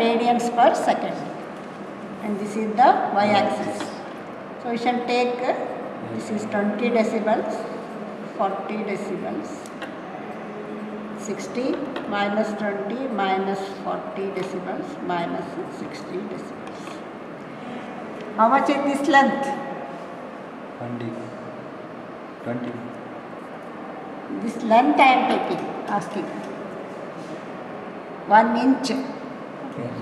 radians per second, and this is the y-axis. So we shall take this is 20 decibels, 40 decibels, 60 minus 20 minus 40 decibels minus 60 decibels. How much is this length? 20. This length I am taking, asking. 1 inch. Yes.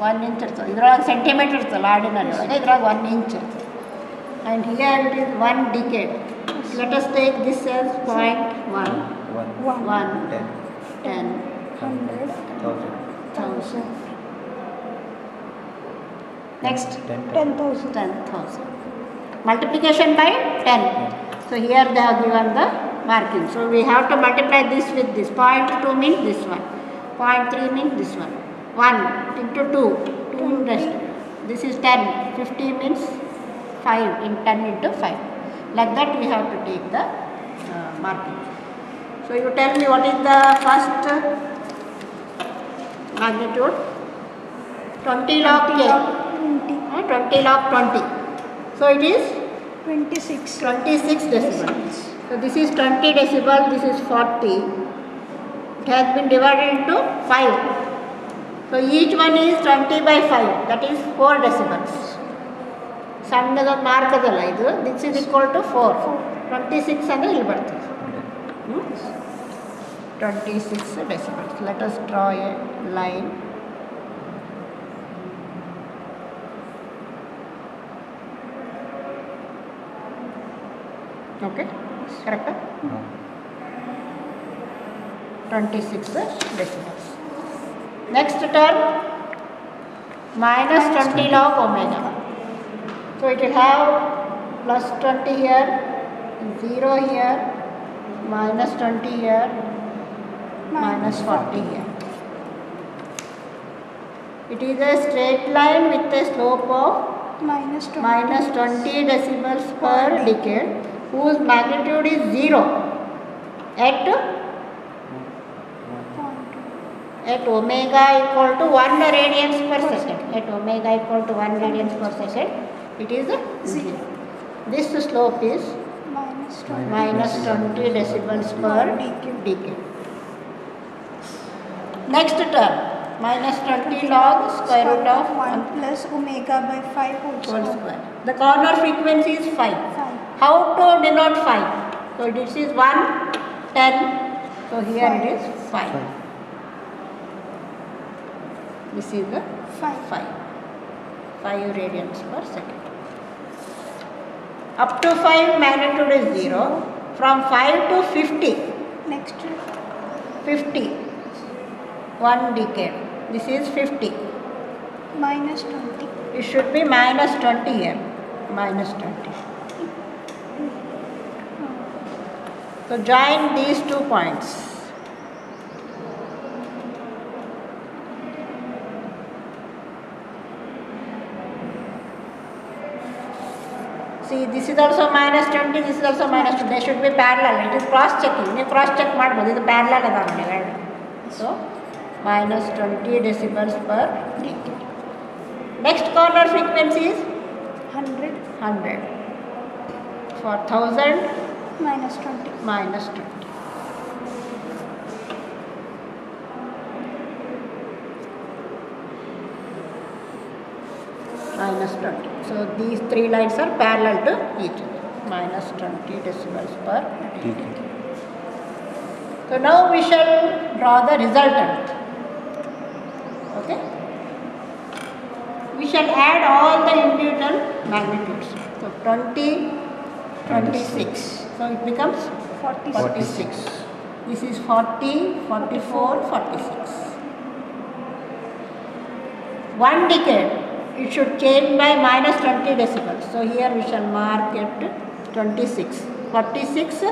1 inch ಇರ್ತದೆ ಇದರೊಳಗೆ centimetre ಇರ್ತಲ್ಲ ordinary ಒಳಗೆ ಇದ್ರಾಗ 1 inch. And here it is 1 decade. Let us take this as 0.1, 1, 10, 100, 1000. Next 10,000. Multiplication by 10. So here they have given the marking. So we have to multiply this with this. 0.2 means this one. 0.3 means this one. 1 into 2. 2 rest. This is 10. 50 means 5 in 10 into 5. Like that we have to take the marking. So you tell me what is the first magnitude? 20 log K. 20 log 20. So it is 26 decibels. So this is 20 decibel, this is 40. It has been divided into 5. So each one is 20 by 5, that is 4 decibels. ಸಣ್ಣದೊಂದು mark ಅದಲ್ಲ ಇದು, this is equal to 4. 26 ಅಂದರೆ ಇಲ್ಲಿ ಬರ್ತದೆ. 26 decibels. Let us draw a line. Okay, correct? 26 decibels. Next term, minus 20 log omega. So it will have plus 20 here, 0 here, minus 20 here, minus 40 here. It is a straight line with a slope of minus 20 decibels per decade, whose magnitude is 0 at omega equal to 1 radians per second. At omega equal to 1 radians per second, it is 0. This slope is minus 20 decibels per decade. Next term, minus 20 log square root of 1 plus omega by 5 whole whole square. square. The corner frequency is 5. How to denote 5? So this is 1, 10. So here it is 5. This is the 5 radians per second. Up to 5 magnitude is 0. From 5 to 50. Next 50. 1 decade. This is 50. minus 20. It should be minus 20 here. Minus 20. So join these 2 points. See, this is also minus 20, this is also minus 20. They should be parallel. It is cross checking. You cross check ಮಾಡಬಹುದು. ಇದು parallel ಅದಾವೆ. So minus 20 decibels per decade. Next corner frequency is 100. For 1000 minus 20. minus 20. Minus 20. So these 3 lines are parallel to each other. Minus 20 decibels per decade. So now we shall draw the resultant. Okay? We shall add all the individual magnitudes. So 20, 26. So it becomes 46. This is 40, 44, 46. 1 decade, it should change by minus 20 decibels. So here we shall mark it 26. 46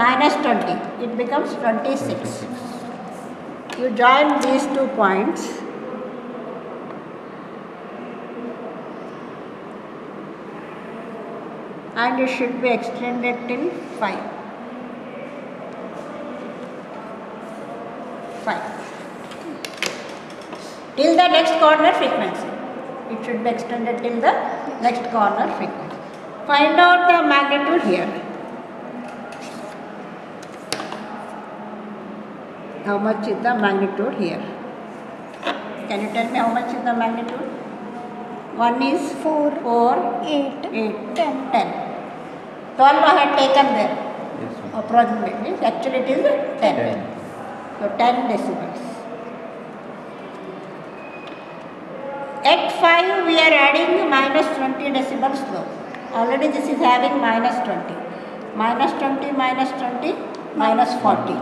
minus 20, it becomes 26. You join these 2 points. And it should be extended till 5. 5. till the next corner frequency. It should be extended till the next corner frequency. Find out the magnitude here. How much is the magnitude here? Can you tell me how much is the magnitude? One is 4, 4, 8, 8, 10. 10. 12 I had taken there. Yes, ma'am. Approximately. Actually it is 10. 10. So 10 decibels. At 5 we are adding minus 20 decibels low. Already this is having minus 20. Minus 20, minus 20, minus 40.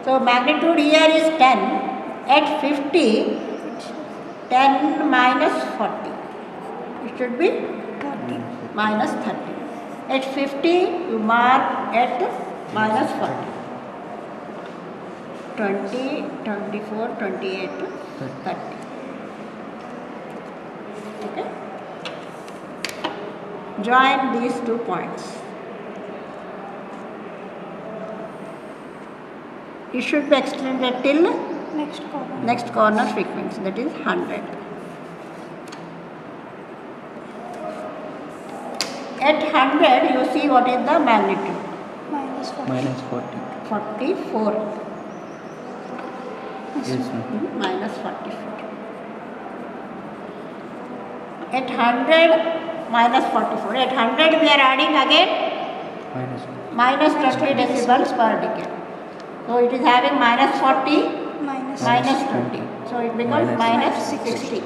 So magnitude here is 10. At 50, 10 minus 40. It should be 30. minus 30. At 50 you mark at minus 40. 20, 24, 28, 30. Okay. Join these 2 points. It should be extended till Next corner. next corner frequency, that is 100. At 100 you see what is the magnitude. Minus 40. Minus 40. 44. Yes, ma'am. Minus 44. At 100 minus 44. At 100 we are adding again Minus minus 20 decibels per decade. So it is having minus 40 Minus minus 20. 20. So it becomes Minus minus 60.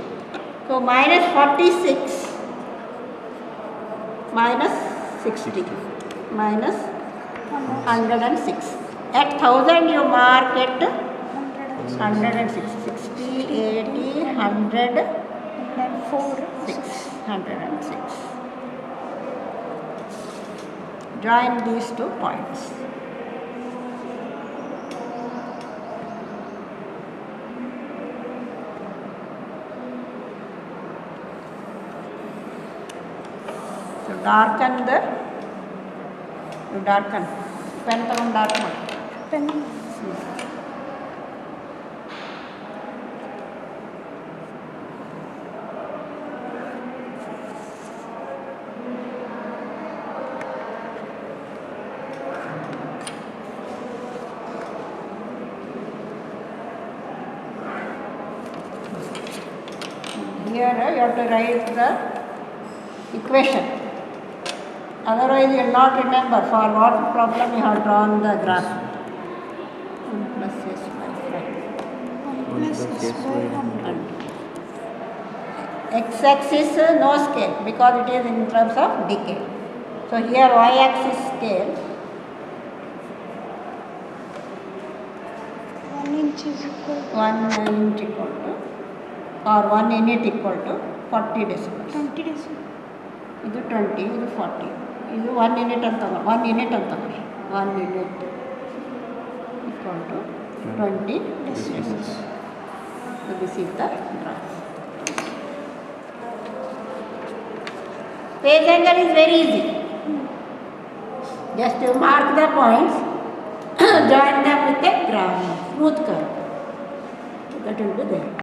So minus 46 minus 60 minus 106. At 1000 you mark it 106. 60, 80, 100, 6. 106. Join these 2 points. So darken the, you darken, pen ತಗೊಂಡು darken ಮಾಡಿ. Pen. Here you have to write the equation. Otherwise you will not remember for what problem you have drawn the graph. 1 plus s by 5. 1 plus s by 100. X-axis no scale because it is in terms of decay. So here y-axis scale 1 inch is equal to 1 inch equal to or 1 unit equal to 40 decibels. 20 decibels. ಇದು 20, ಇದು 40. ಇದು 1 unit ಅಂತ 1 unit ಅಂತ 1 unit equal to 20 decibels. So this is the graph. Phase angle is very easy. Just you mark the points, join them with a graph, smooth curve. That will be there.